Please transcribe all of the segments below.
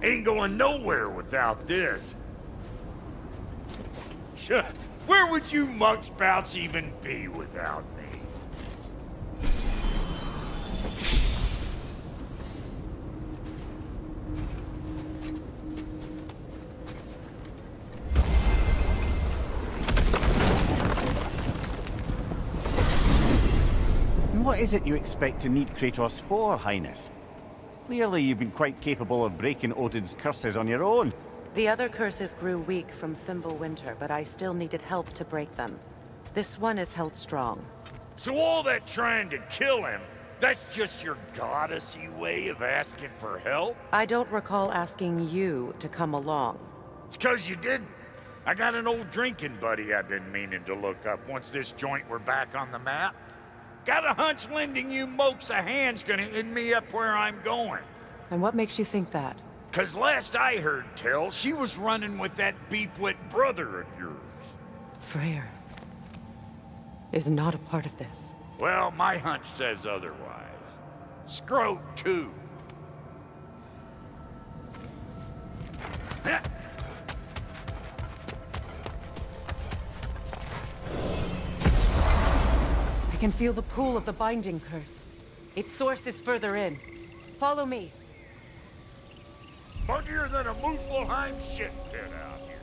Ain't going nowhere without this. Sure, where would you muckspouts even be without me? What is it you expect to need Kratos for, Highness? Clearly you've been quite capable of breaking Odin's curses on your own. The other curses grew weak from Fimbulwinter, but I still needed help to break them. This one is held strong. So all that trying to kill him, that's just your goddessy way of asking for help? I don't recall asking you to come along. It's 'cause you didn't. I got an old drinking buddy I've been meaning to look up once this joint were back on the map. Got a hunch lending you mokes a hand's gonna end me up where I'm going. And what makes you think that? 'Cause last I heard tell, she was running with that beefwit brother of yours. Freyr is not a part of this. Well, my hunch says otherwise. Scrote, too. I can feel the pool of the binding curse. Its source is further in. Follow me. Muggier than a Muspelheim shit pit out here.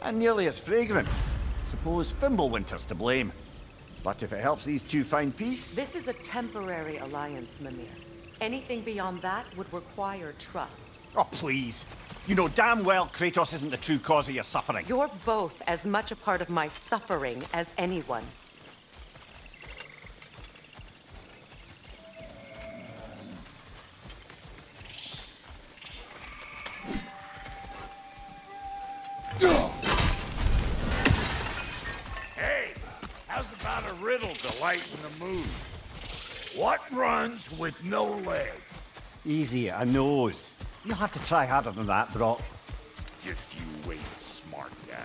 And nearly as fragrant. Suppose Fimbulwinter's to blame. But if it helps these two find peace... This is a temporary alliance, Mimir. Anything beyond that would require trust. Oh, please. You know damn well Kratos isn't the true cause of your suffering. You're both as much a part of my suffering as anyone. Hey, how's about a riddle to lighten the mood? What runs with no legs? Easy, a nose. You'll have to try harder than that, Brock. Just you wait, smart guy.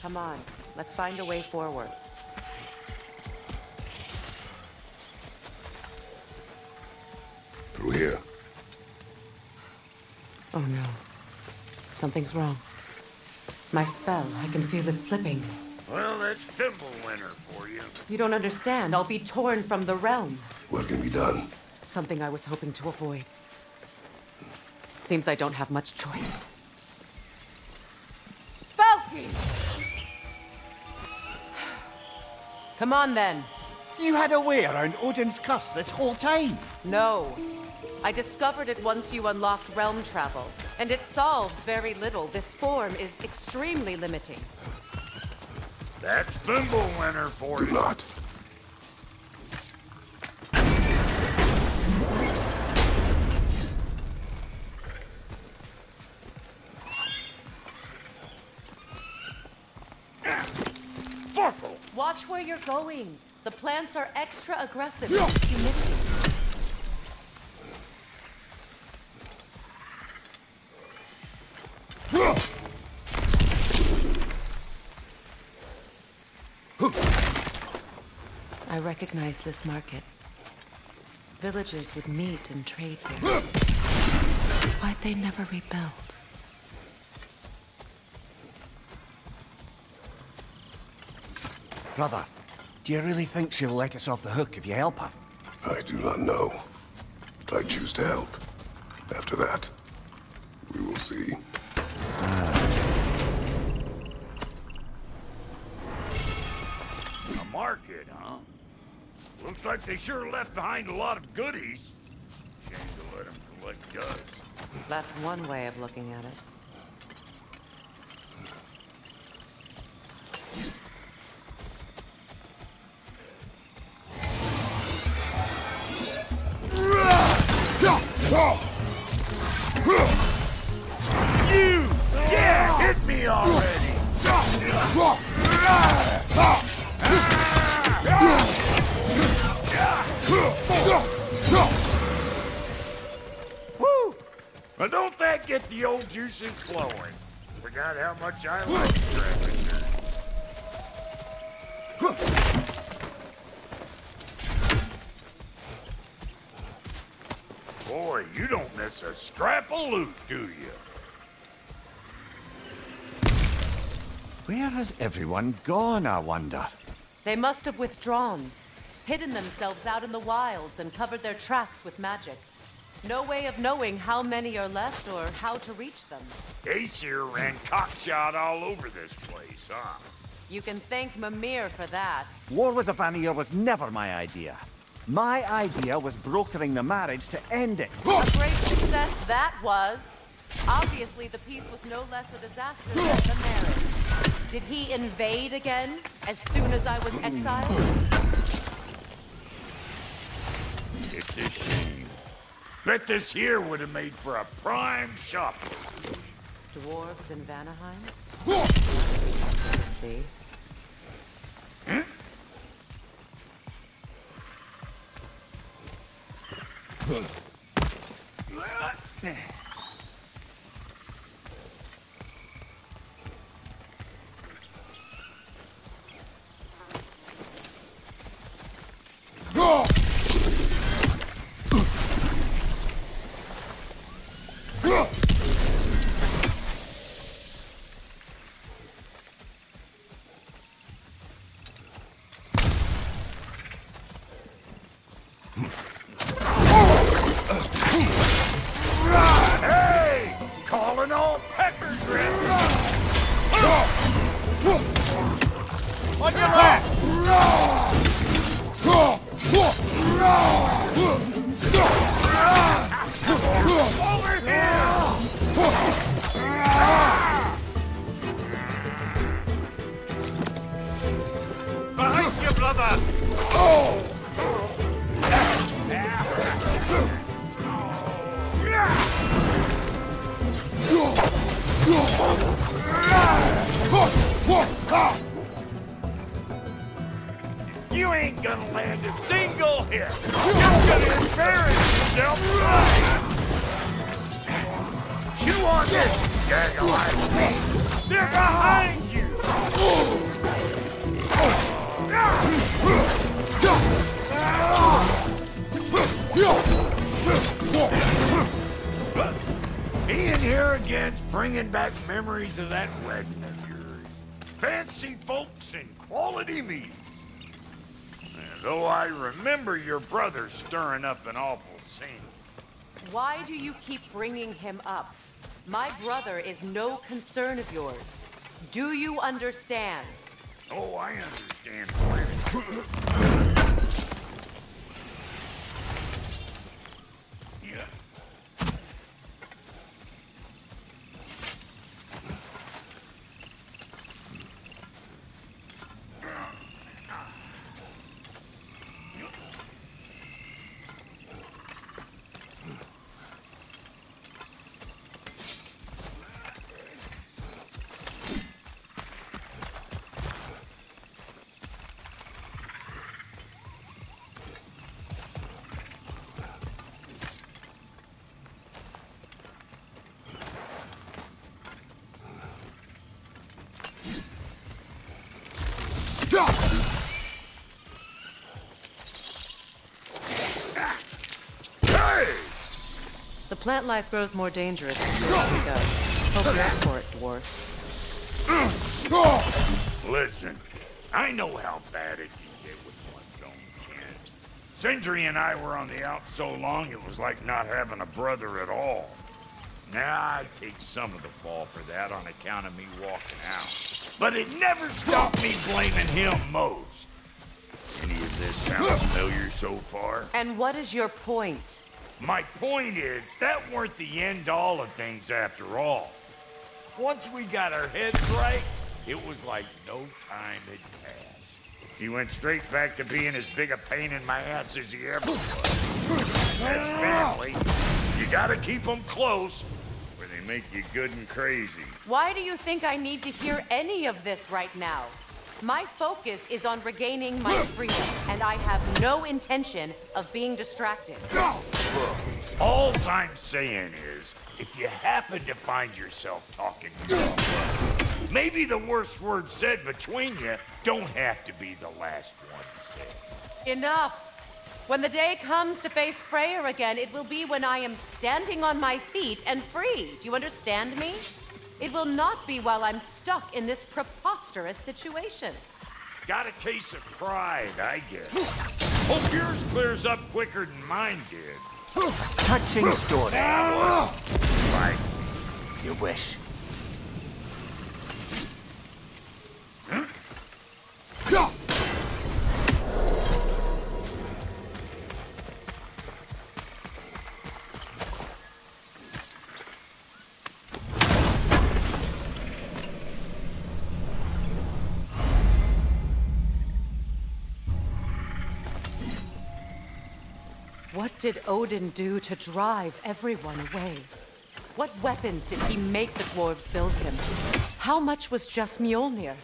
Come on, let's find a way forward. Through here. Oh no. Something's wrong. My spell, I can feel it slipping. Well, that's Fimbulwinter for you. You don't understand. I'll be torn from the realm. What can be done? Something I was hoping to avoid. Seems I don't have much choice. Falky! Come on then. You had a way around Odin's curse this whole time. No. I discovered it once you unlocked realm travel, and it solves very little. This form is extremely limiting. That's Fimbulwinter for Do you. not. Fuckle! Watch where you're going. The plants are extra aggressive against humidity. I recognize this market. Villages would meet and trade here. Why'd they never rebuild? Brother, do you really think she'll let us off the hook if you help her? I do not know. I choose to help. After that, we will see. A market, huh? Looks like they sure left behind a lot of goodies. Shame to let them collect dust. That's one way of looking at it. You! Yeah, hit me already! Woo! Well, don't that get the old juices flowing? Forgot how much I like scavengers. Boy, you don't miss a scrap of loot, do you? Where has everyone gone, I wonder? They must have withdrawn, hidden themselves out in the wilds and covered their tracks with magic. No way of knowing how many are left or how to reach them. Aesir ran cockshot all over this place, huh? You can thank Mimir for that. War with the Vanir was never my idea. My idea was brokering the marriage to end it. A great success that was. Obviously, the peace was no less a disaster than the marriage. Did he invade again, as soon as I was exiled? It's a shame. Bet this here would have made for a prime shop. Dwarves in Vanaheim? See? Hey! Calling all pecker drift! On your left! Over here! Behind you, brother! You ain't gonna land a single hit! You're gonna embarrass yourself! Chew on this, gaggle like me! They're behind you! Being here again's bringing back memories of that wedding of yours. Fancy folks and quality meats. And though I remember your brother stirring up an awful scene. Why do you keep bringing him up? My brother is no concern of yours. Do you understand? Oh, I understand plenty. Yeah. The plant life grows more dangerous the further we go. Hope you're up for it, dwarf. Listen, I know how bad it can get with one's own kin. Sindri and I were on the out so long it was like not having a brother at all. Now I take some of the fall for that on account of me walking out. But it never stopped me blaming him most. Any of this sound familiar so far? And what is your point? My point is, that weren't the end-all of things after all. Once we got our heads right, it was like no time had passed. He went straight back to being as big a pain in my ass as he ever was. As family, you gotta keep them close, or they make you good and crazy. Why do you think I need to hear any of this right now? My focus is on regaining my freedom, and I have no intention of being distracted. Look, all I'm saying is, if you happen to find yourself talking to me, maybe the worst word said between you don't have to be the last one said. Enough! When the day comes to face Freyr again, it will be when I am standing on my feet and free. Do you understand me? It will not be while I'm stuck in this preposterous situation. Got a case of pride, I guess. Hope yours clears up quicker than mine did. Touching story. Like, You wish. What did Odin do to drive everyone away? What weapons did he make the dwarves build him? How much was just Mjolnir?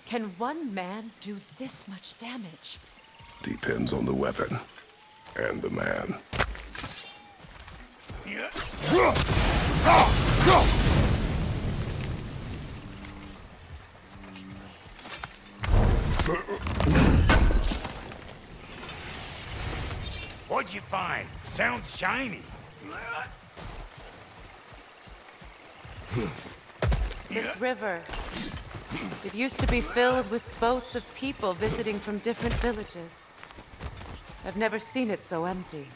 Can one man do this much damage? Depends on the weapon and the man. what'd you find? Sounds shiny. This river, it used to be filled with boats of people visiting from different villages. I've never seen it so empty.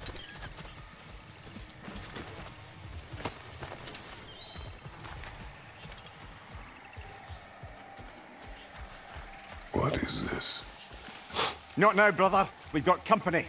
What is this? Not now, brother. We've got company.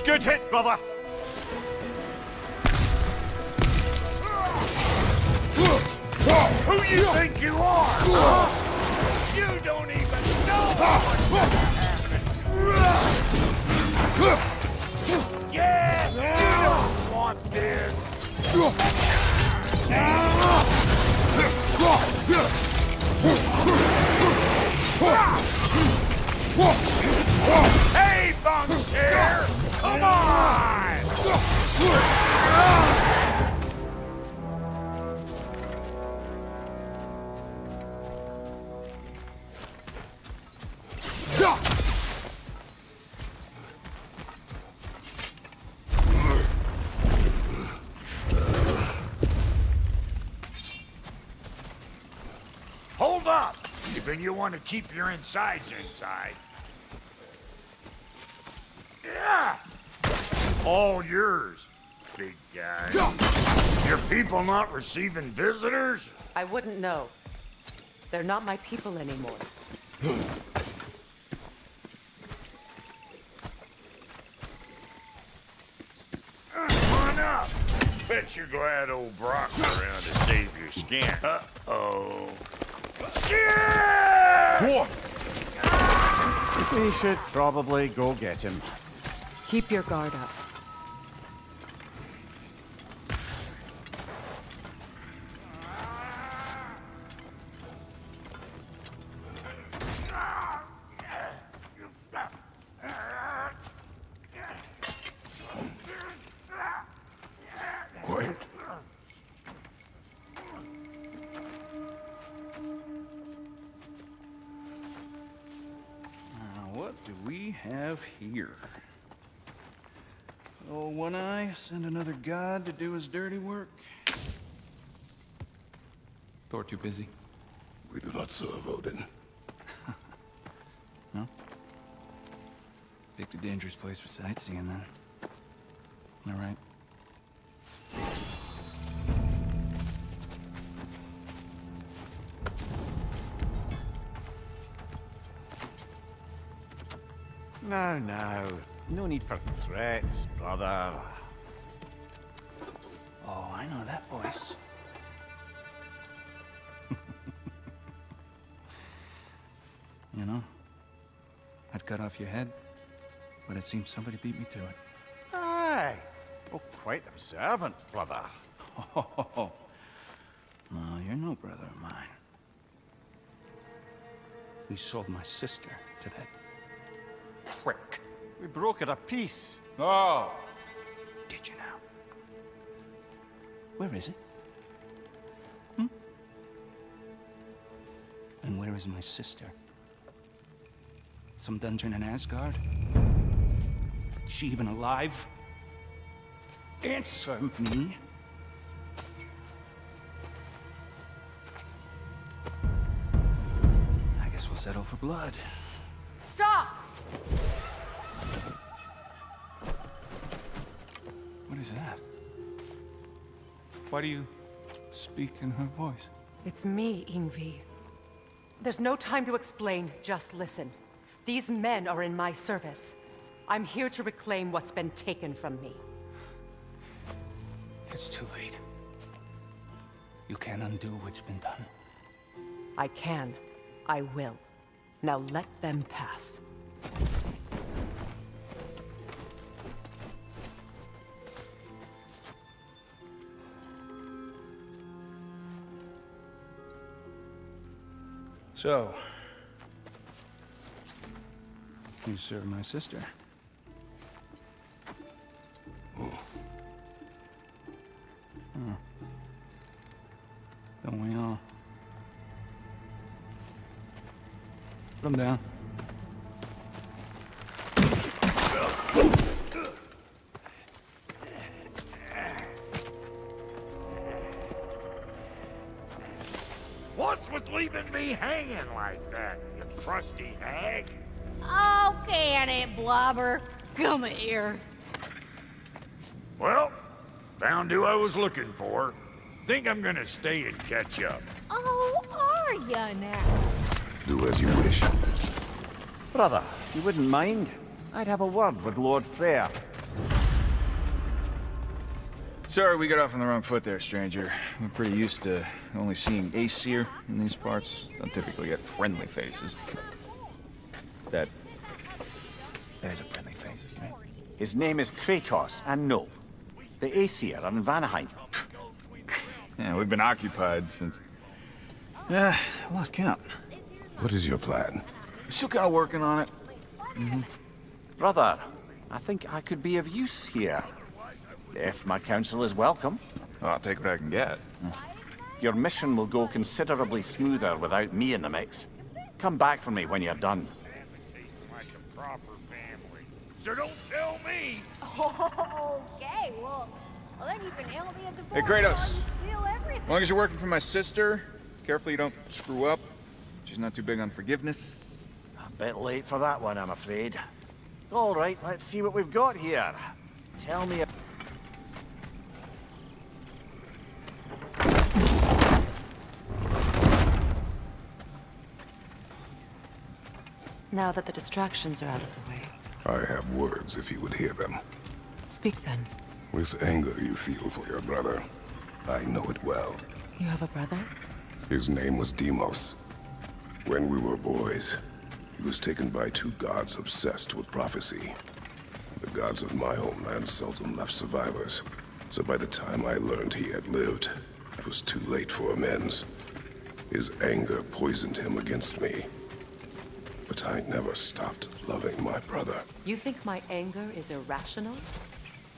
Good hit, brother. Who you think you are, huh? You don't even know what's happened. Yeah, you don't want this. Hey, Bunker! Come on! Hold up! Even you want to keep your insides inside. Yeah! All yours, big guy. Your people not receiving visitors? I wouldn't know. They're not my people anymore. Come on up. Bet you're glad old Brock's around to save your skin. Uh-oh. Shit! We should probably go get him. Keep your guard up. Quiet. What do we have here? Oh, One Eye, send another god to do his dirty work? Thor too busy. We do not serve Odin. No? Picked a dangerous place for sightseeing, then. All right. Now. No need for threats, brother. Oh, I know that voice. You know, I'd cut off your head, but it seems somebody beat me to it. Aye. Oh, quite observant, brother. Oh, no, you're no brother of mine. We sold my sister to that prick. We brokered a peace. Oh! Did you now? Where is it? And where is my sister? Some dungeon in Asgard? Is she even alive? Answer me. I guess we'll settle for blood. Stop! What is that? Why do you speak in her voice? It's me, Ingvi. There's no time to explain, just listen. These men are in my service. I'm here to reclaim what's been taken from me. It's too late. You can't undo what's been done. I can. I will. Now let them pass. So, you serve my sister. Don't we all? Put him down. What's with leaving me hanging like that, you crusty hag? Oh, can it, Blobber? Come here. Well, found who I was looking for. Think I'm gonna stay and catch up. Oh, are ya now? Do as you wish. Brother, if you wouldn't mind, I'd have a word with Lord Freyr. Sorry we got off on the wrong foot there, stranger. We're pretty used to only seeing Aesir in these parts. Don't typically get friendly faces. That is a friendly face, right? His name is Kratos, and no, the Aesir are in Vanaheim. Yeah, we've been occupied since... I lost count. What is your plan? We're still kind of working on it. Brother, I think I could be of use here. If my counsel is welcome. Well, I'll take what I can get. Your mission will go considerably smoother without me in the mix. Come back for me when you're done. Like a proper family. So don't tell me! Okay, well then you can help me at the Hey, fort Kratos. while you steal everything. As long as you're working for my sister, careful you don't screw up. She's not too big on forgiveness. A bit late for that one, I'm afraid. All right, let's see what we've got here. Tell me... Now that the distractions are out of the way, I have words if you would hear them. speak then. This anger you feel for your brother, I know it well. You have a brother? His name was Deimos. When we were boys, he was taken by two gods obsessed with prophecy. The gods of my homeland seldom left survivors, so by the time I learned he had lived, it was too late for amends. His anger poisoned him against me. But I never stopped loving my brother. You think my anger is irrational?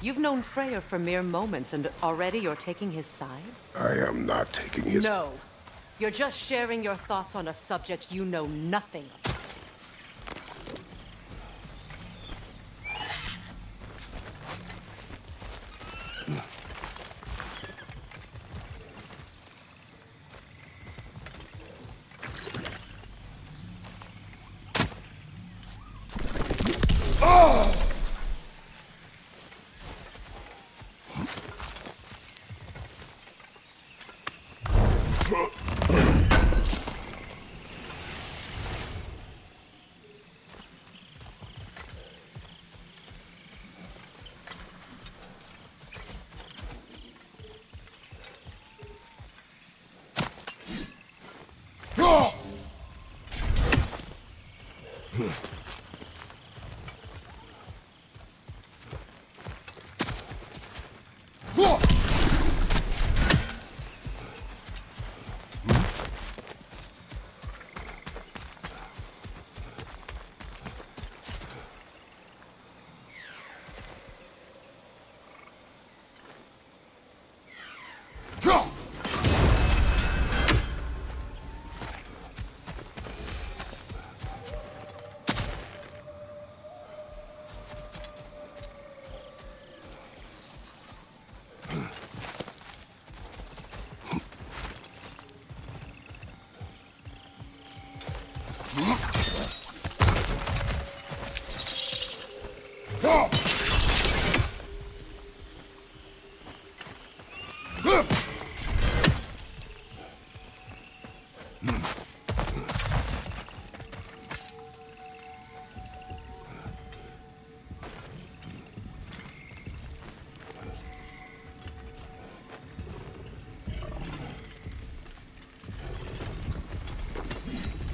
You've known Freyr for mere moments, and already you're taking his side? I am not taking his... No. You're just sharing your thoughts on a subject you know nothing about.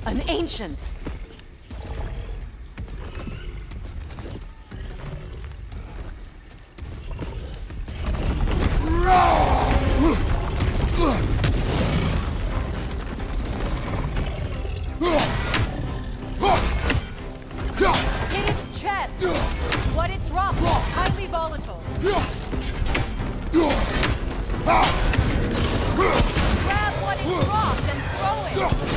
An ancient. Hit its chest. What it dropped was highly volatile. Grab what it dropped and throw it.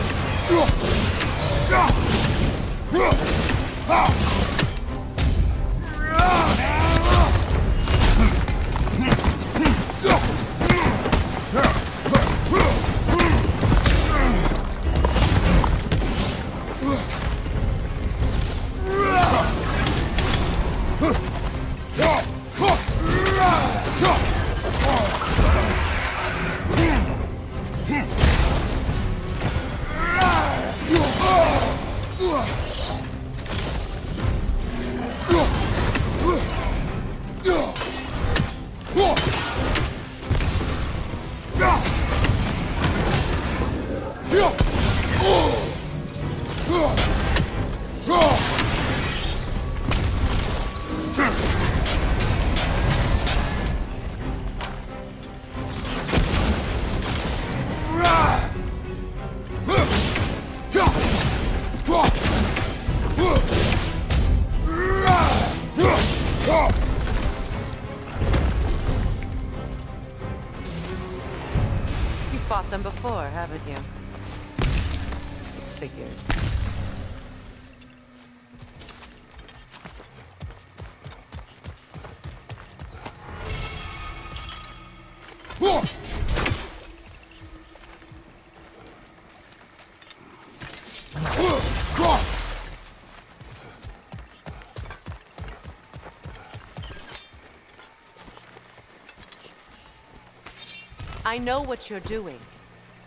Fought them before, haven't you? Figures. I know what you're doing.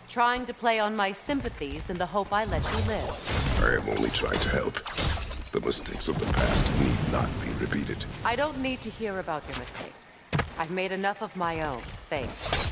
Trying to play on my sympathies in the hope I let you live. I am only trying to help. The mistakes of the past need not be repeated. I don't need to hear about your mistakes. I've made enough of my own, thanks.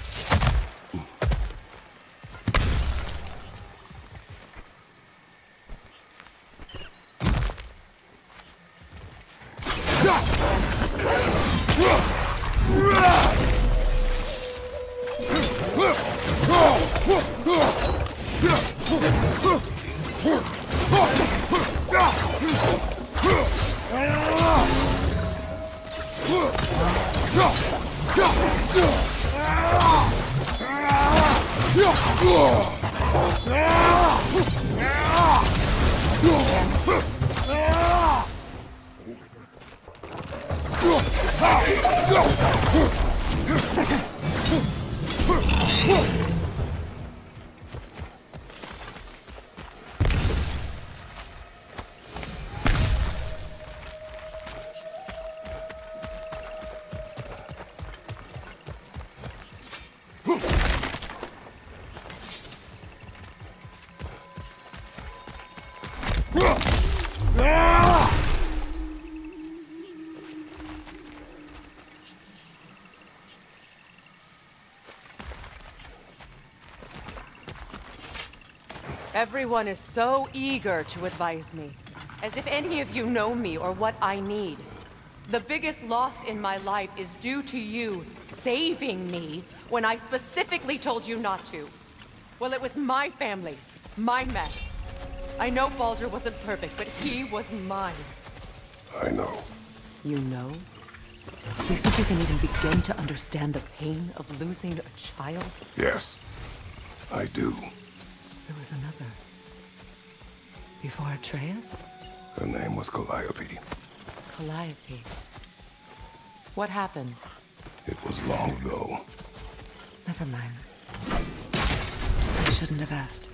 Everyone is so eager to advise me, as if any of you know me or what I need. The biggest loss in my life is due to you saving me when I specifically told you not to. Well, it was my family, my mess. I know Baldur wasn't perfect, but he was mine. I know. You know? You think you can even begin to understand the pain of losing a child? Yes, I do. There was another. Before Atreus? Her name was Calliope. Calliope. What happened? It was long ago. Never mind. I shouldn't have asked.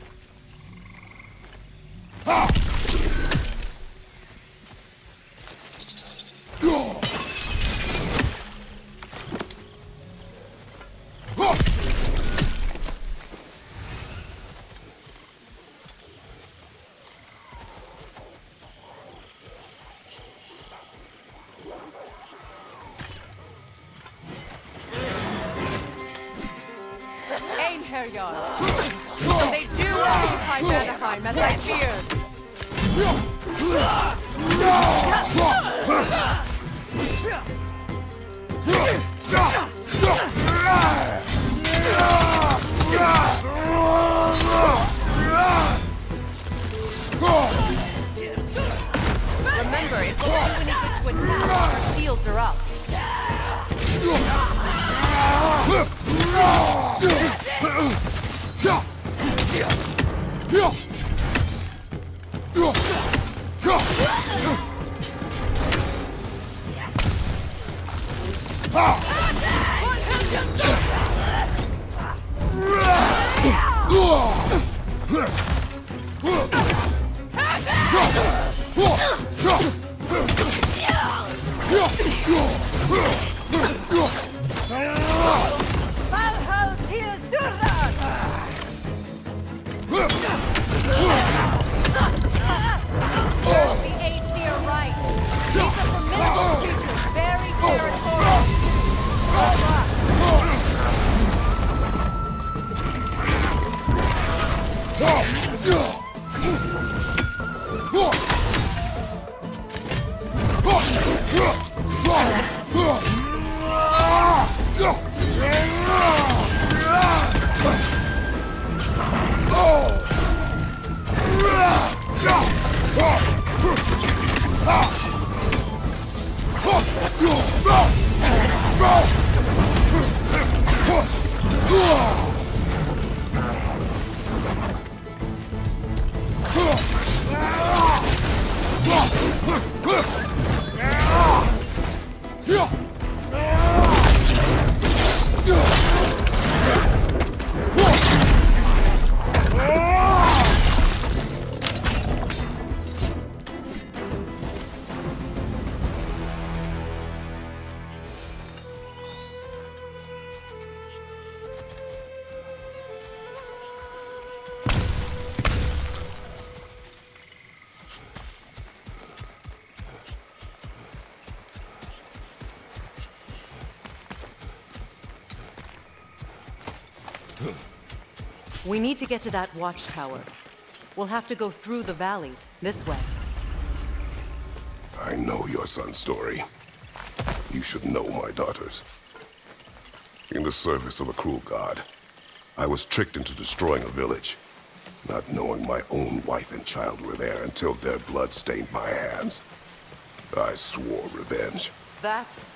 So they do occupy Vanaheim, as I feared. Remember, if only when he gets to attack, our shields are up. We need to get to that watchtower. We'll have to go through the valley, this way. I know your son's story. You should know my daughter's. In the service of a cruel god, I was tricked into destroying a village, not knowing my own wife and child were there until their blood stained my hands. I swore revenge. That's...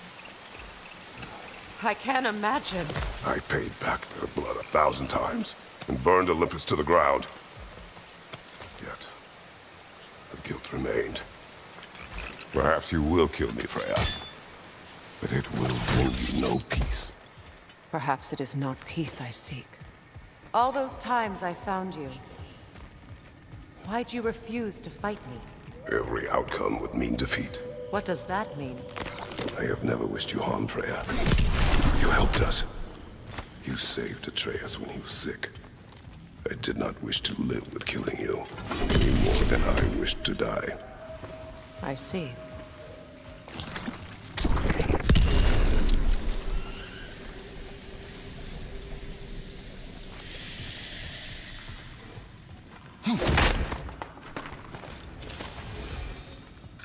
I can't imagine. I paid back their blood 1,000 times and burned Olympus to the ground. Yet, the guilt remained. Perhaps you will kill me, Freya, but it will bring you no peace. Perhaps it is not peace I seek. All those times I found you, why'd you refuse to fight me? Every outcome would mean defeat. What does that mean? I have never wished you harm, Freya. You helped us. You saved Atreus when he was sick. I did not wish to live with killing you, any more than I wished to die. I see.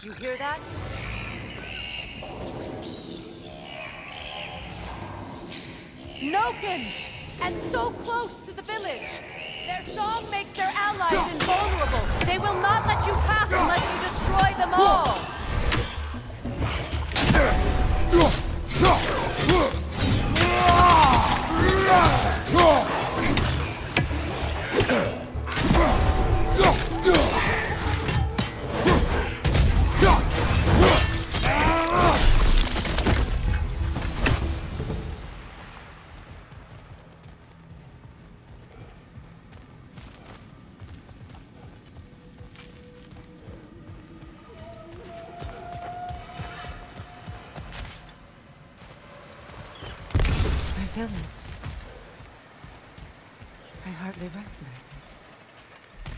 You hear that? Noken! And so close to the village! Their song makes their allies invulnerable! They will not let you pass unless you destroy them all! Village. I hardly recognize it.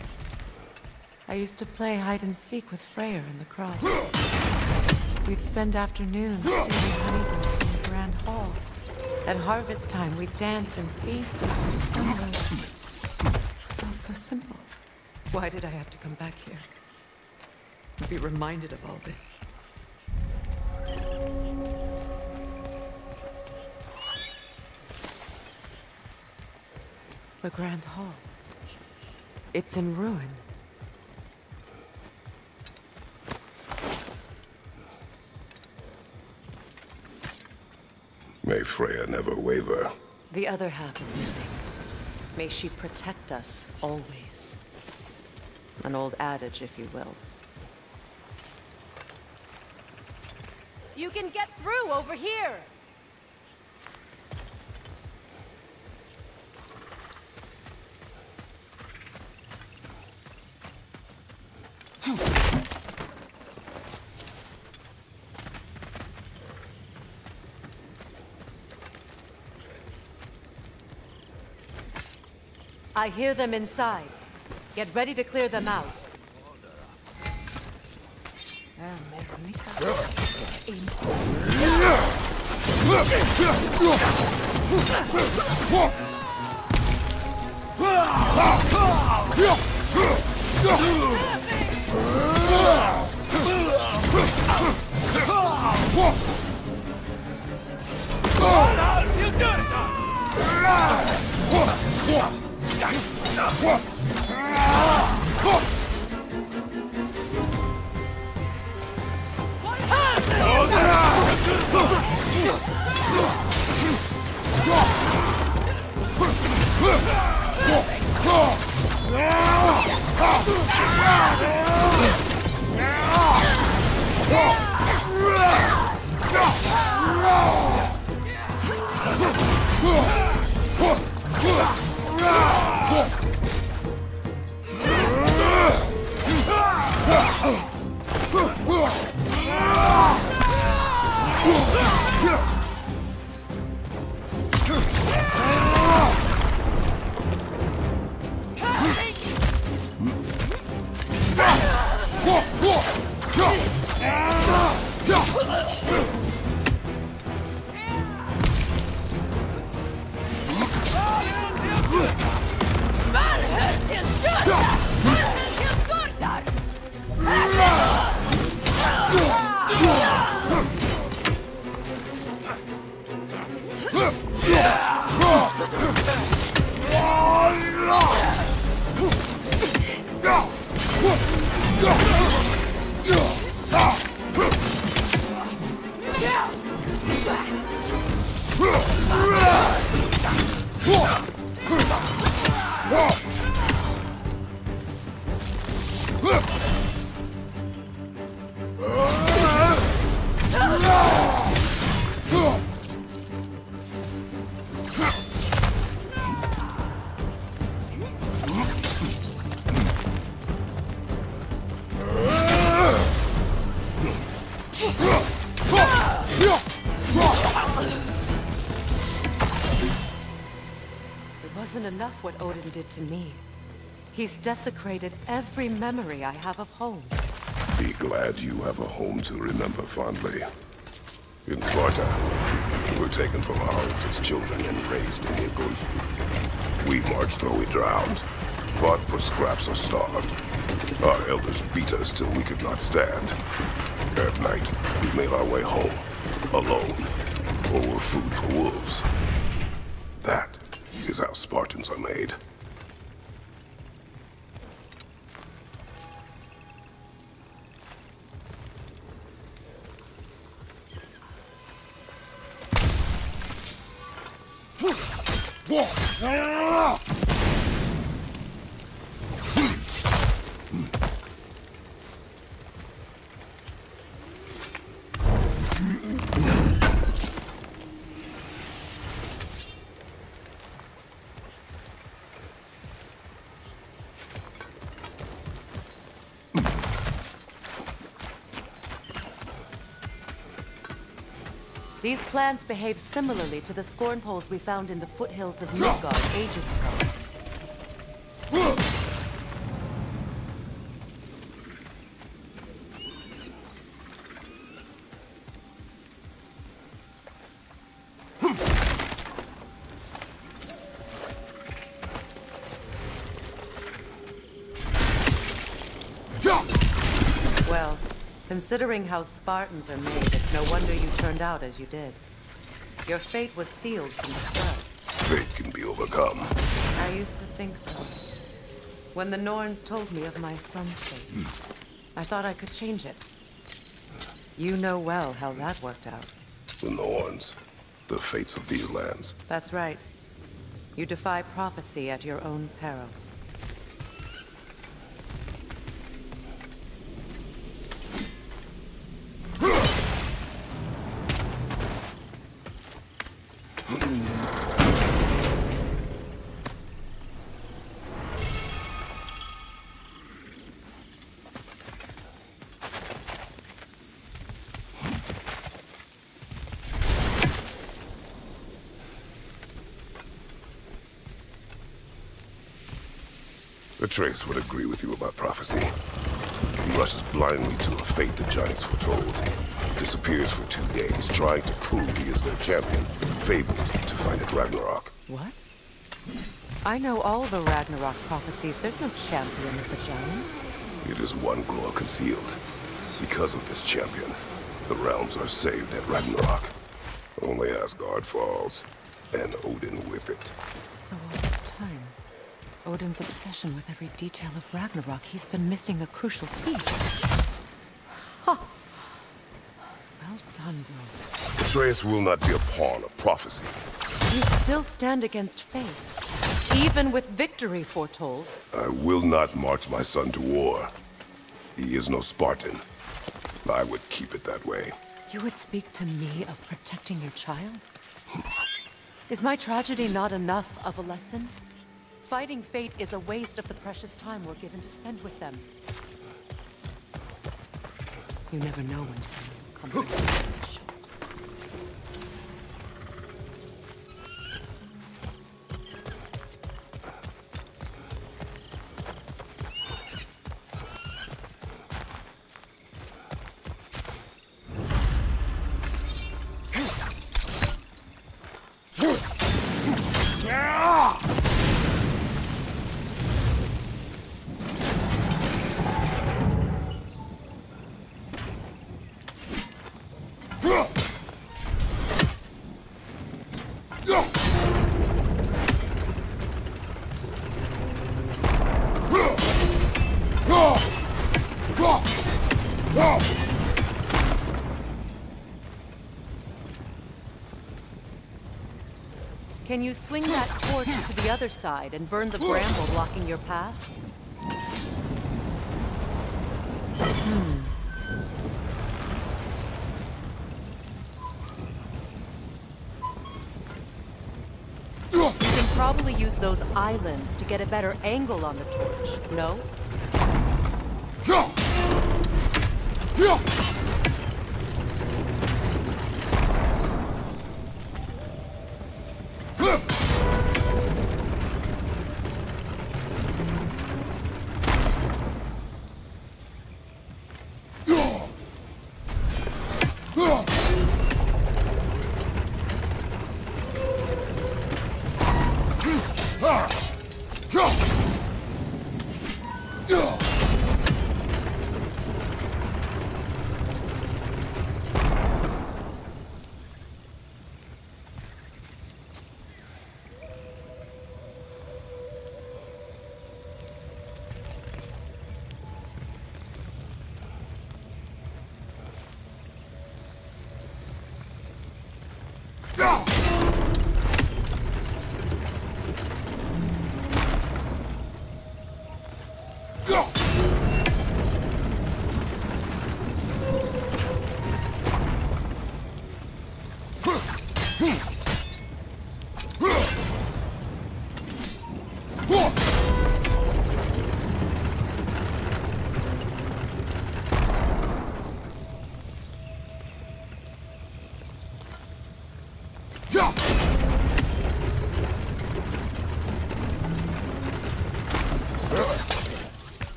I used to play hide and seek with Freyr in the cross. We'd spend afternoons stealing honeycomb from the grand hall. At harvest time, we'd dance and feast until the sun rose. so simple. Why did I have to come back here? And be reminded of all this? The Grand Hall. It's in ruin. May Freya never waver. The other half is missing. May she protect us always. An old adage, if you will. You can get through over here! I hear them inside. Get ready to clear them out. Enough what Odin did to me. He's desecrated every memory I have of home. Be glad you have a home to remember fondly. In Sparta, we were taken from our homes as children and raised in Igor. We marched or we drowned, fought for scraps or starved. Our elders beat us till we could not stand. At night, we made our way home, alone, or were food for wolves. That is how Spartans are made. These plants behave similarly to the scorn poles we found in the foothills of Midgard ages ago. Considering how Spartans are made, it's no wonder you turned out as you did. Your fate was sealed from the start. Fate can be overcome. I used to think so. When the Norns told me of my son's fate, I thought I could change it. You know well how that worked out. The Norns. The fates of these lands. That's right. You defy prophecy at your own peril. Atreus would agree with you about prophecy. He rushes blindly to a fate the giants foretold. Disappears for 2 days, trying to prove he is their champion, fabled to find at Ragnarok. What? I know all the Ragnarok prophecies. There's no champion of the giants. It is one glow concealed. Because of this champion, the realms are saved at Ragnarok. Only Asgard falls, and Odin with it. So all this time, Odin's obsession with every detail of Ragnarok, he's been missing a crucial piece. Huh. Well done, bro. Atreus will not be a pawn of prophecy. You still stand against fate, even with victory foretold. I will not march my son to war. He is no Spartan. I would keep it that way. You would speak to me of protecting your child? Is my tragedy not enough of a lesson? Fighting fate is a waste of the precious time we're given to spend with them. You never know when someone will come to you. Can you swing that torch to the other side and burn the bramble blocking your path? You can probably use those islands to get a better angle on the torch, no?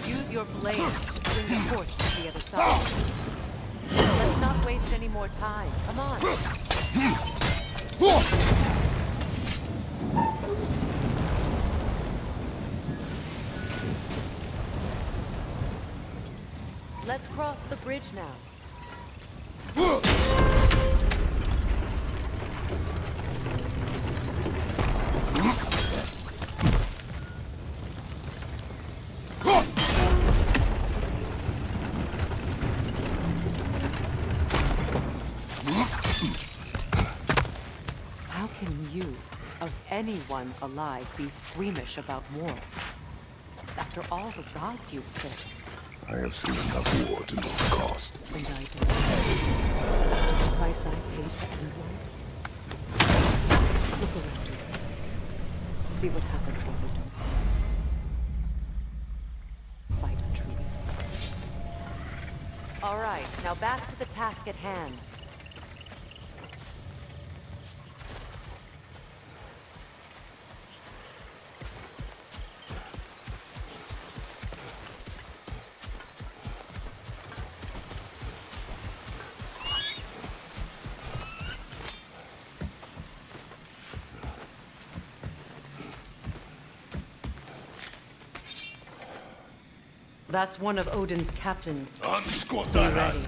Use your blade to bring the torch to the other side. Let's not waste any more time. Come on. Let's cross the bridge now. How can you, of anyone alive, be squeamish about war? After all the gods you've killed. I have seen enough war to know the cost. And I don't. The price I paid to end one? Look around you. See what happens when we don't fight truly. All right, now back to the task at hand. That's one of Odin's captains. Be ready.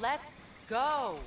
Let's go!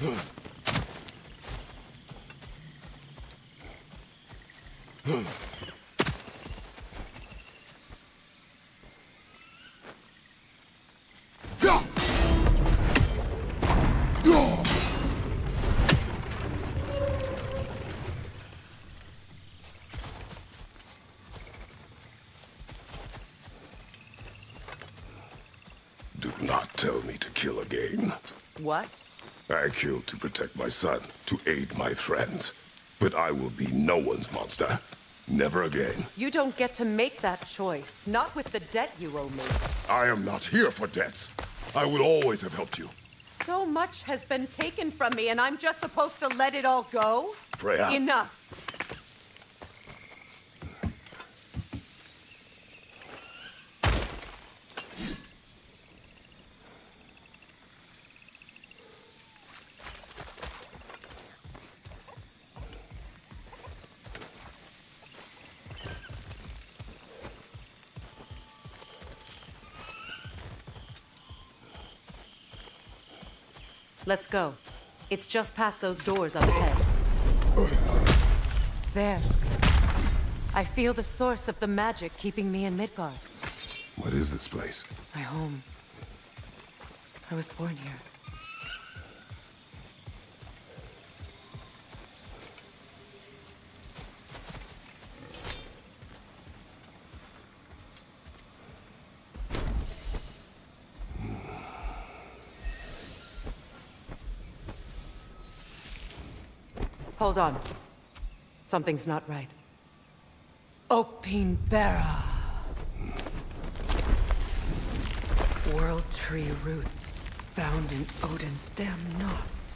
Do not tell me to kill again. What? I killed to protect my son, to aid my friends. But I will be no one's monster. Never again. You don't get to make that choice. Not with the debt you owe me. I am not here for debts. I would always have helped you. So much has been taken from me, and I'm just supposed to let it all go? Freya. Enough. Let's go. It's just past those doors up ahead. There. I feel the source of the magic keeping me in Midgard. What is this place? My home. I was born here. Hold on. Something's not right. Opinbera. World tree roots found in Odin's damn knots.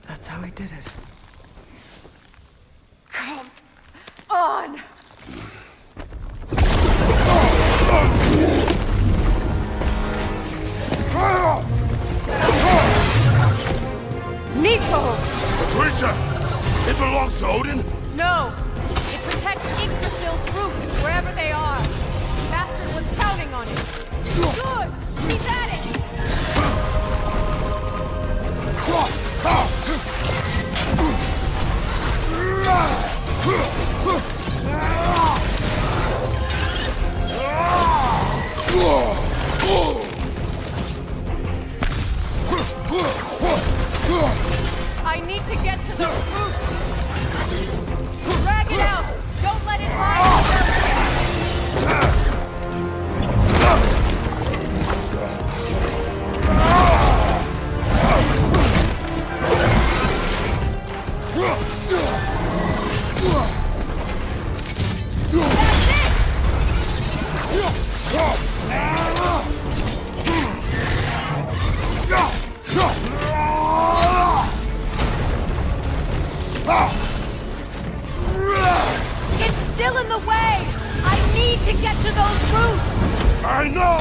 That's how he did it. Come on! Nico! The creature! It belongs to Odin? No! It protects Yggdrasil's roots, wherever they are. Master was counting on it. Good! He's at it! I need to get to the roots! Drag it out! Don't let it lie! It's still in the way! I need to get to those roots! I know!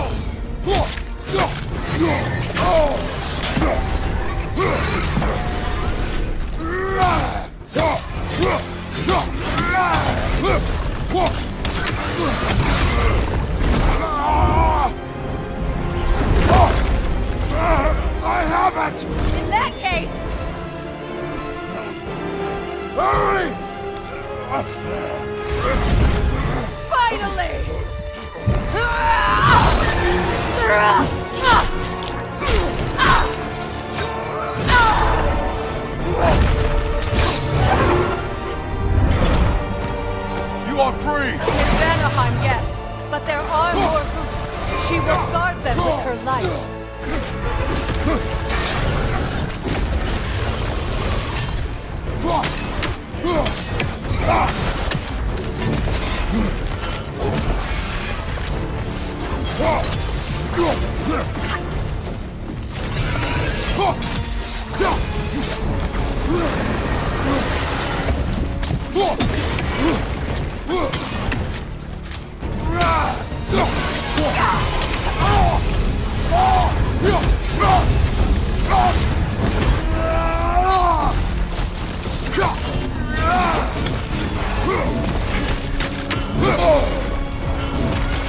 I have it! In that case, Hurry! finally! You are free! In Vanaheim, yes, but there are more roots. She will guard them with her life.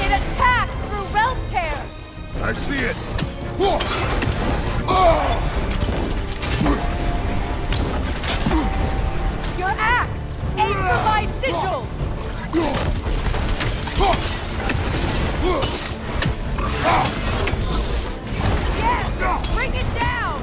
It attacks through realm tears! I see it! your axe! Aim for my sigils! Yes! Bring it down!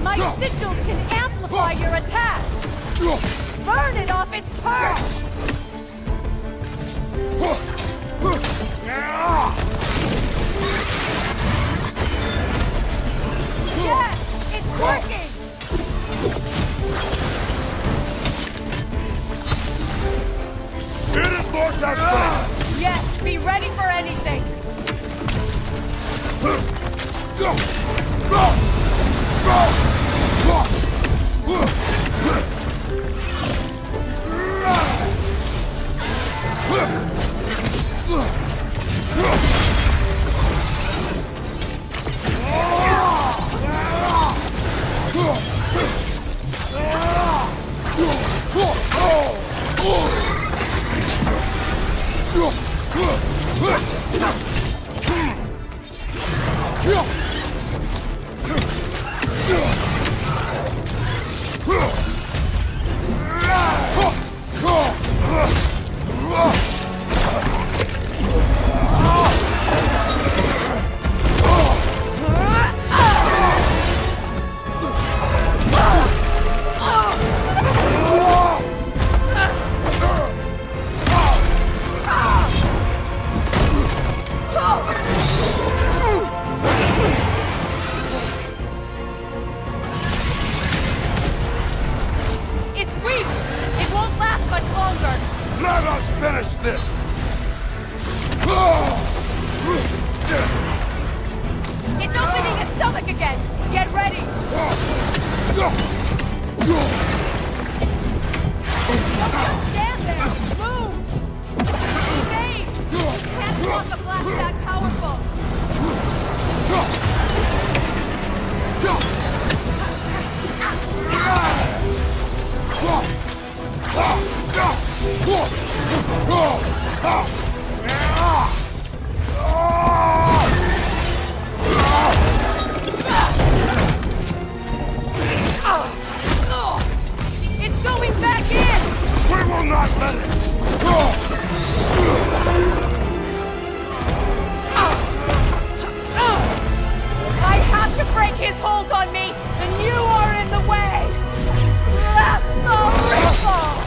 My sigils can amplify your attack! Burn it off its perch! Yes! It's working! Hit it, Vortex! Yes, be ready for anything! Let us finish this! It's opening its stomach again! Get ready! Don't just stand there! Move! Evade! You can't block a blast that powerful! It's going back in! We will not let it! I have to break his hold on me, and you are in the way! Blast the ripple!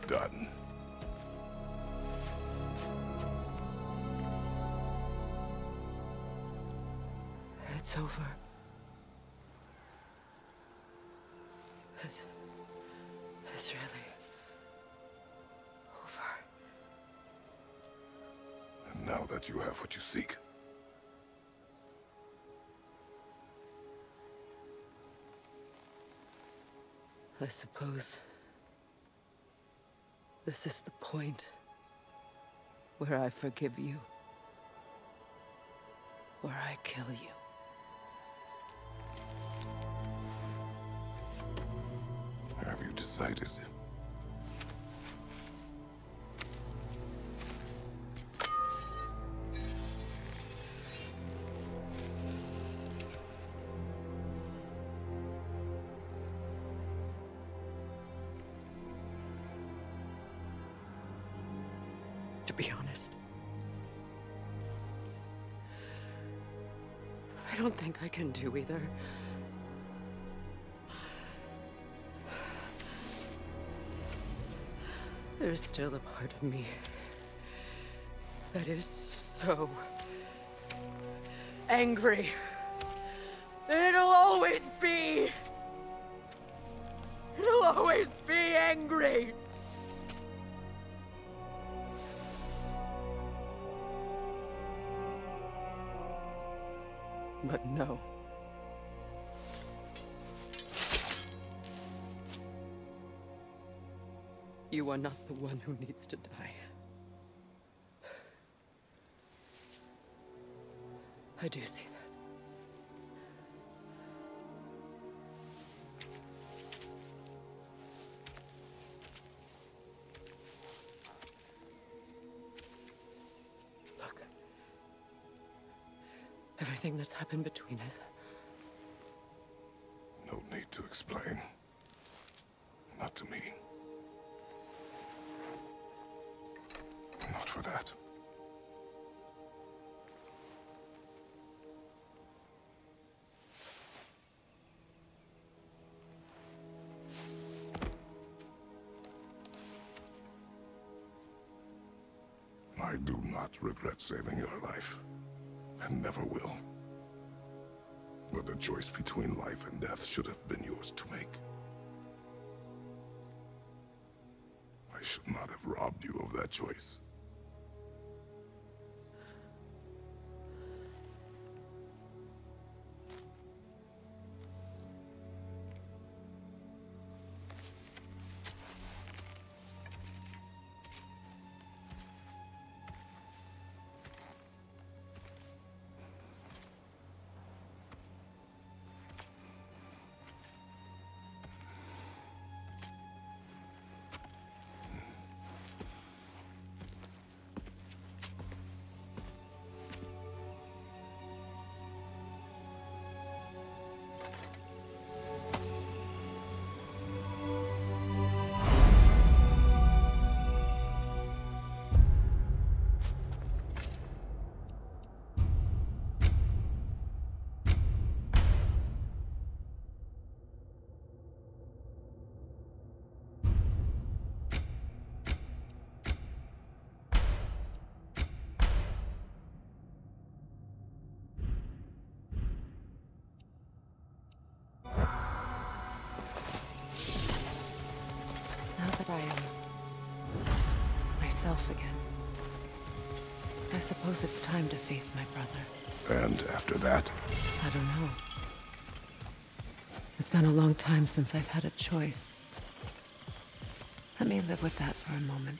it done. It's over. It's really over. And now that you have what you seek, I suppose this is the point where I forgive you, or I kill you. have you decided? To be honest, I don't think I can do either. There's still a part of me that is so angry. And it'll always be. It'll always be angry. But no. You are not the one who needs to die. I do see that. Look. Everything that's happened between us. No need to explain. Not to me. Not for that. I do not regret saving your life, and never will. But the choice between life and death should have been yours to make. I should not have robbed you of that choice. I am myself again. I suppose it's time to face my brother. And after that? I don't know. It's been a long time since I've had a choice. Let me live with that for a moment.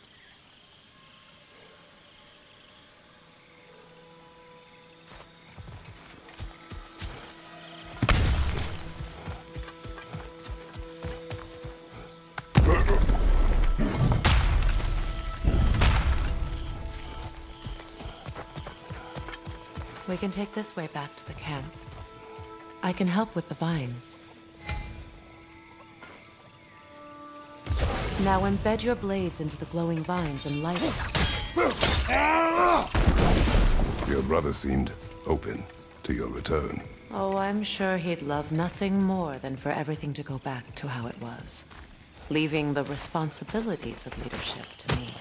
We can take this way back to the camp. I can help with the vines. Now embed your blades into the glowing vines and light it. Your brother seemed open to your return. Oh, I'm sure he'd love nothing more than for everything to go back to how it was. leaving the responsibilities of leadership to me.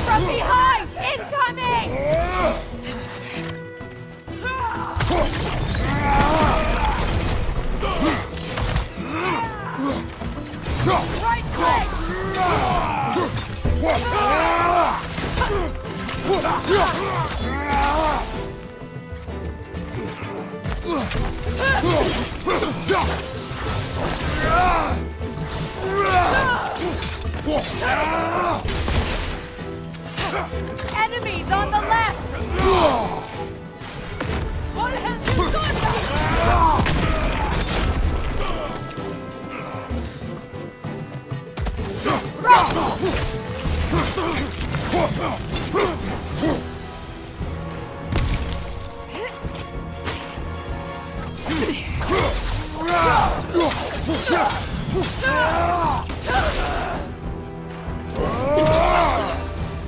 From behind! Incoming! Right leg! Enemies on the left! One has been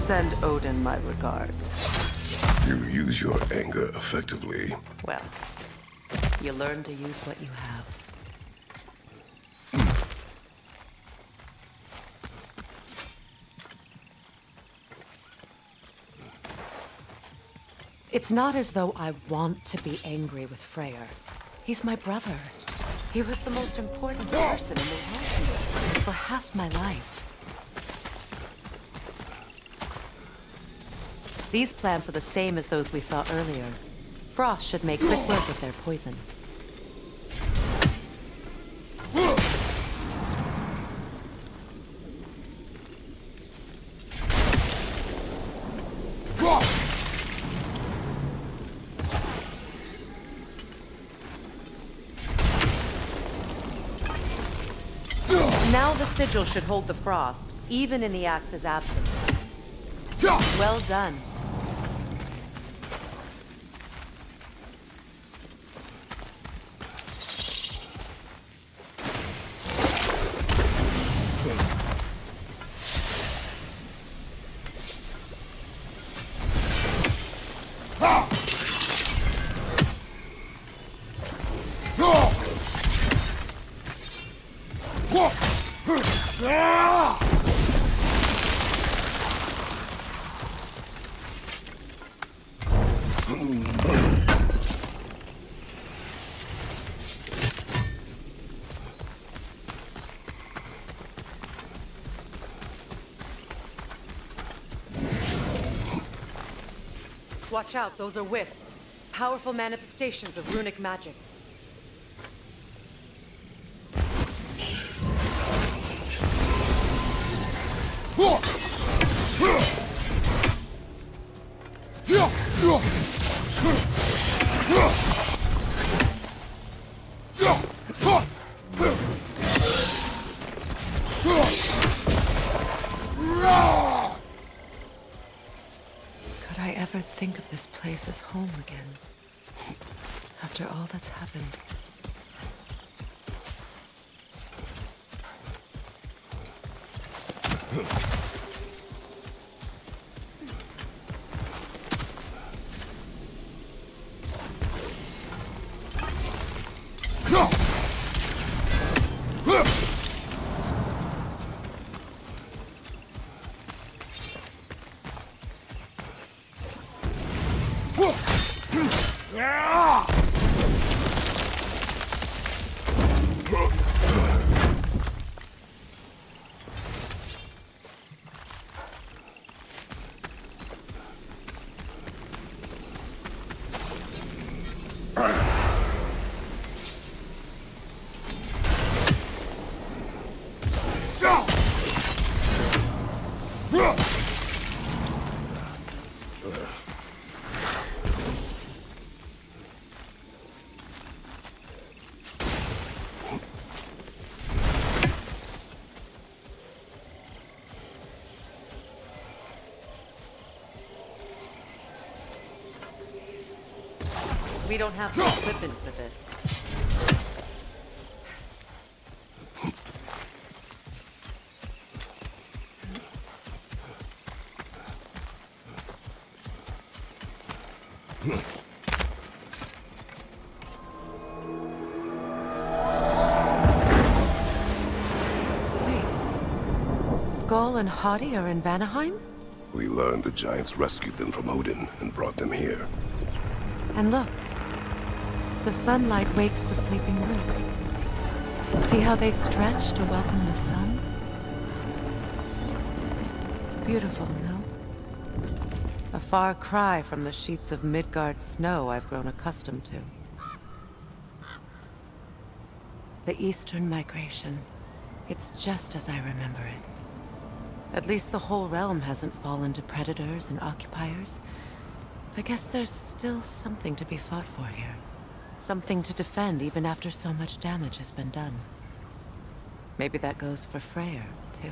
Send Odin my regards. You use your anger effectively. Well, you learn to use what you have. It's not as though I want to be angry with Freyr. He's my brother. He was the most important person in the world to me for half my life. These plants are the same as those we saw earlier. Frost should make quick work of their poison. Now the sigil should hold the frost, even in the axe's absence. Well done. Watch out, those are wisps. Powerful manifestations of runic magic. Could I ever think of this place as home again? After all that's happened. We don't have the equipment for this. Wait. Skull and Hati are in Vanaheim? We learned the giants rescued them from Odin and brought them here. And look. The sunlight wakes the sleeping roots. See how they stretch to welcome the sun? Beautiful, no? A far cry from the sheets of Midgard snow I've grown accustomed to. The Eastern Migration. It's just as I remember it. At least the whole realm hasn't fallen to predators and occupiers. I guess there's still something to be fought for here. Something to defend even after so much damage has been done. Maybe that goes for Freyr, too.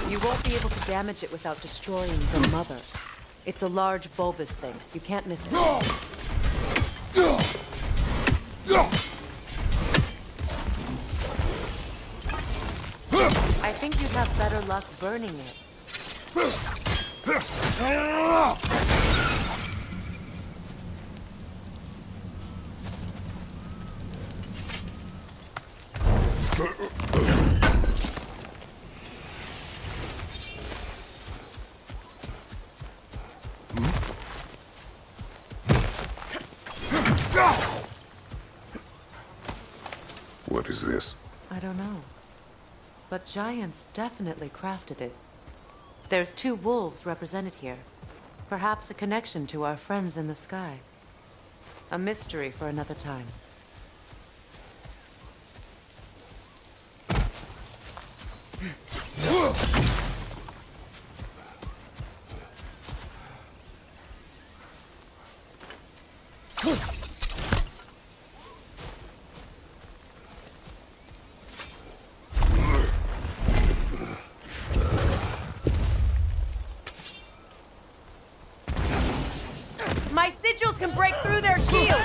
You won't be able to damage it without destroying the mother. It's a large bulbous thing. You can't miss it. I think you'd have better luck burning it. What is this? I don't know. But giants definitely crafted it. There's 2 wolves represented here. Perhaps a connection to our friends in the sky. A mystery for another time. My sigils can break through their shields!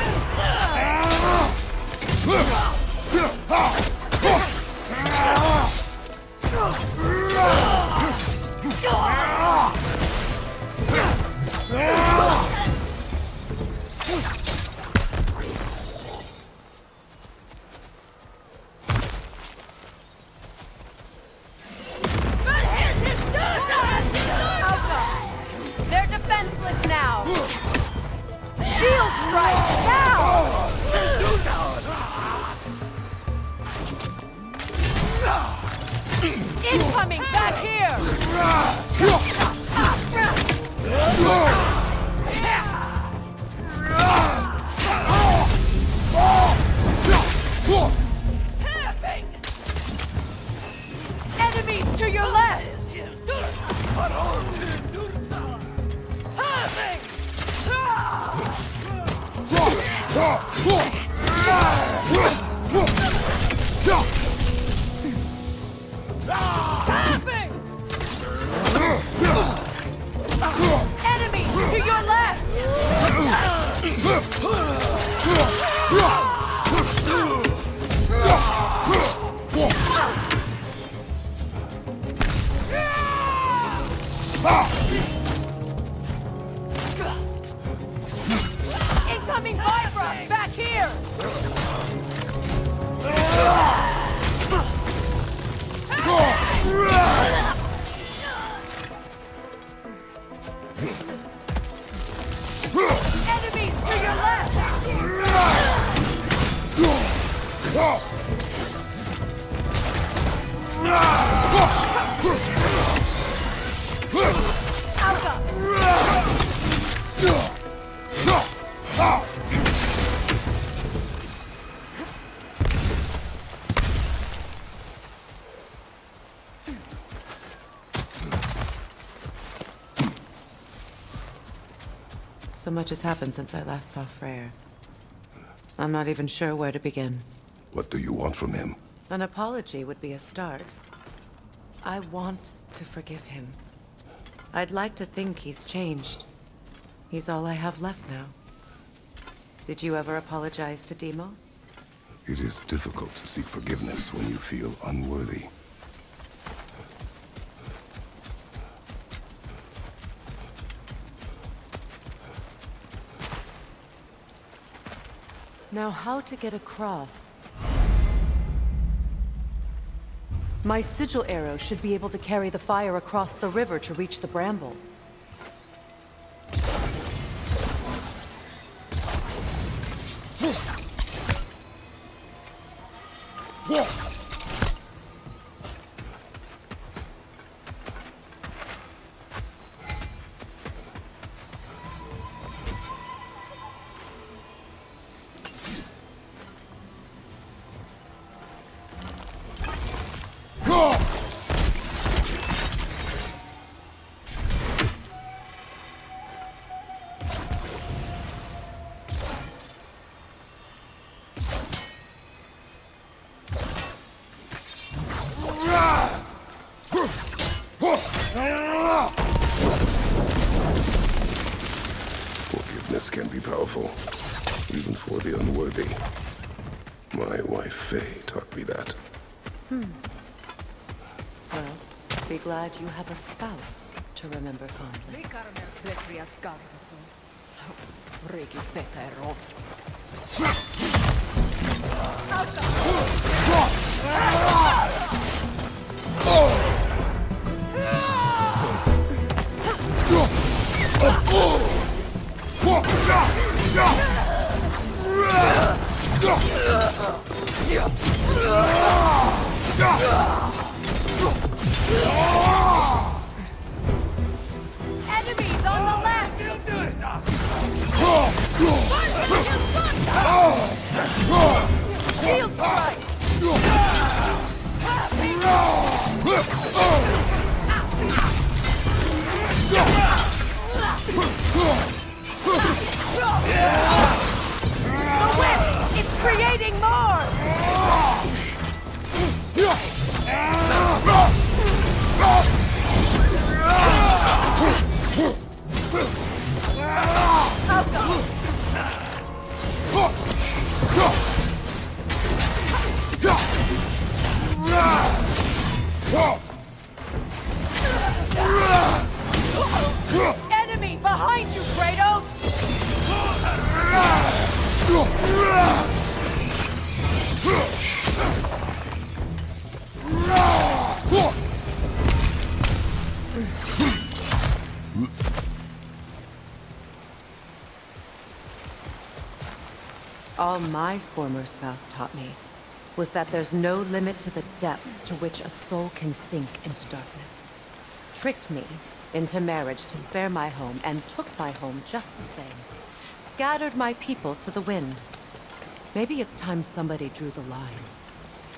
They're defenseless now! Shield strike now! Incoming back here! Enemies to your left! Enemies to your left! Incoming Vibra! Back here! Enemy So much has happened since I last saw Freyr. I'm not even sure where to begin. What do you want from him? An apology would be a start. I want to forgive him. I'd like to think he's changed. He's all I have left now. Did you ever apologize to Deimos? It is difficult to seek forgiveness when you feel unworthy. Now, how to get across? My sigil arrow should be able to carry the fire across the river to reach the bramble. Forgiveness can be powerful, even for the unworthy. My wife Faye taught me that. Well, be glad you have a spouse to remember fondly. Enemies on the left! Shield strike! The whip! It's creating more! Enemy behind you, Kratos! All my former spouse taught me was that there's no limit to the depth to which a soul can sink into darkness. Tricked me into marriage to spare my home and took my home just the same. Scattered my people to the wind. Maybe it's time somebody drew the line.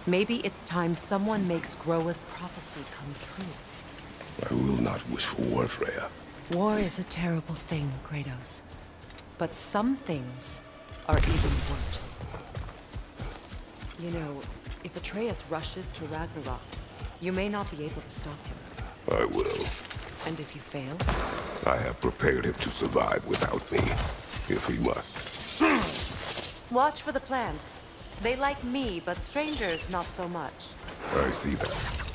Maybe it's time someone makes Groa's prophecy come true. I will not wish for war, Freya. War is a terrible thing, Kratos. But some things are even worse. You know, if Atreus rushes to Ragnarok, you may not be able to stop him. I will. And if you fail? I have prepared him to survive without me, if he must. Watch for the plants. They like me, but strangers not so much. I see that.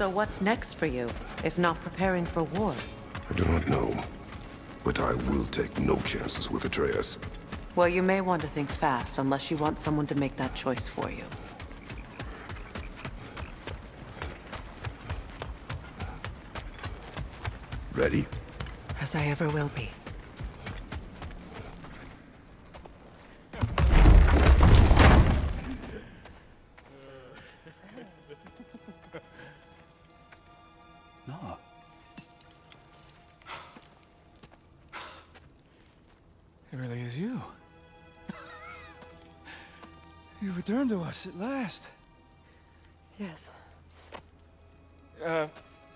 So what's next for you, if not preparing for war? I do not know, but I will take no chances with Atreus. Well, you may want to think fast, unless you want someone to make that choice for you. Ready? As I ever will be. No. It really is you. You returned to us at last. Yes.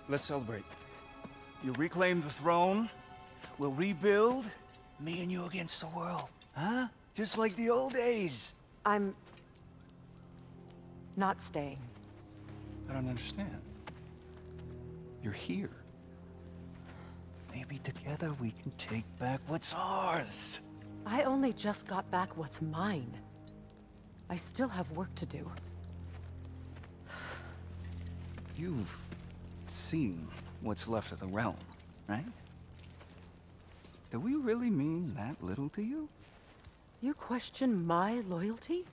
Let's celebrate. You reclaim the throne, we'll rebuild, me and you against the world. Huh? Just like the old days. I'm... not staying. I don't understand. You're here. Maybe together we can take back what's ours. I only just got back what's mine. I still have work to do. You've seen what's left of the realm, right? Do we really mean that little to you? You question my loyalty?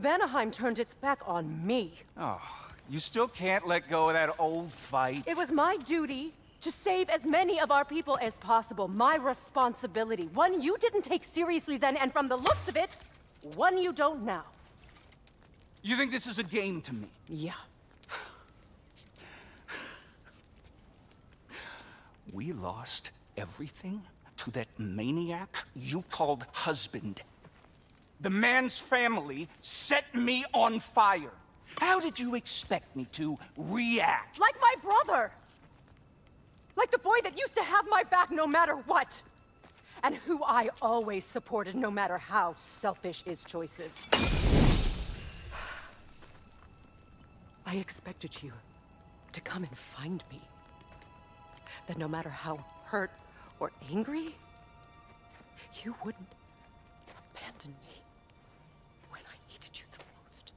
Vanaheim turned its back on me. Oh, you still can't let go of that old fight? It was my duty to save as many of our people as possible. My responsibility. One you didn't take seriously then, and from the looks of it, one you don't now. You think this is a game to me? Yeah. We lost everything to that maniac you called husband. The man's family set me on fire. How did you expect me to react? Like my brother! Like the boy that used to have my back no matter what! And who I always supported no matter how selfish his choices. I expected you to come and find me. That no matter how hurt or angry, you wouldn't abandon me when I needed you the most.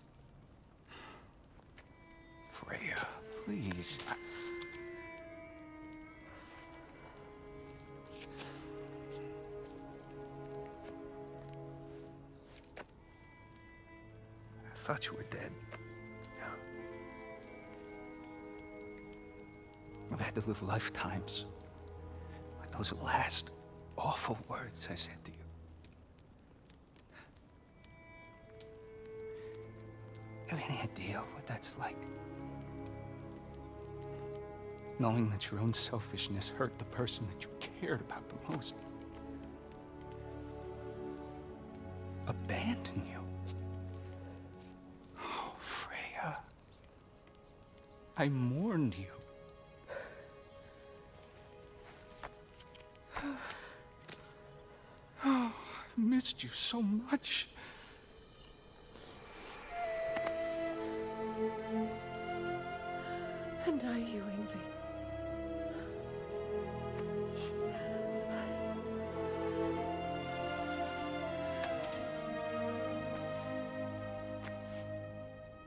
Freya, please. I thought you were dead. I've had to live lifetimes with those last awful words I said to you. Have any idea what that's like? Knowing that your own selfishness hurt the person that you cared about the most. A abandon you. Oh, Freya. I mourned you. Oh, I've missed you so much. And are you, Ingvi?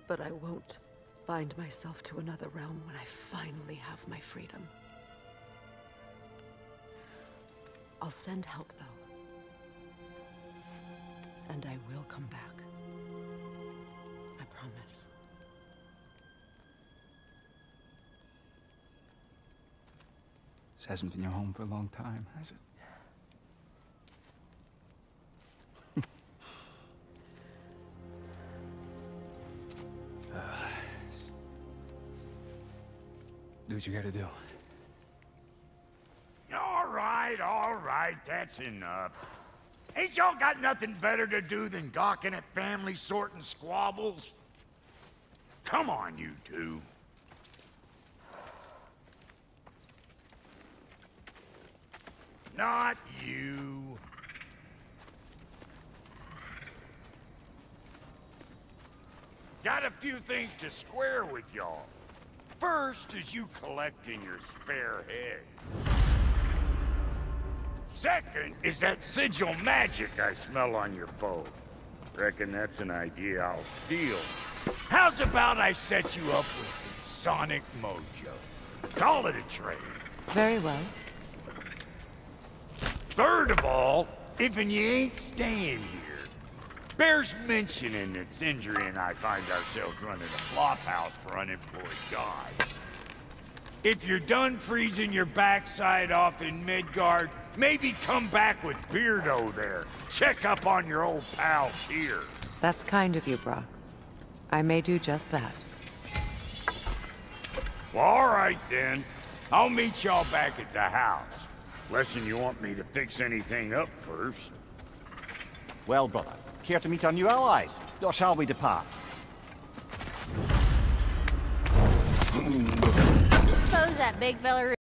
But I won't bind myself to another realm when I finally have my freedom. I'll send help, though. And I will come back. I promise. This hasn't been your home for a long time, has it? Do what you gotta do. All right, that's enough. Ain't y'all got nothing better to do than gawking at family sorting squabbles? Come on, you two. Not you. Got a few things to square with y'all. First is you collecting your spare heads. Second is that sigil magic I smell on your foe. Reckon that's an idea I'll steal. How's about I set you up with some sonic mojo? Call it a trade. Very well. Third of all, if you ain't staying here, bears mentioning that Sindri and I find ourselves running a flop house for unemployed gods. If you're done freezing your backside off in Midgard, maybe come back with Beardo there. Check up on your old pals here. That's kind of you, Brock. I may do just that. Well, all right then. I'll meet y'all back at the house. Less'n you want me to fix anything up first. Well, brother, care to meet our new allies? Or shall we depart? Suppose that big fella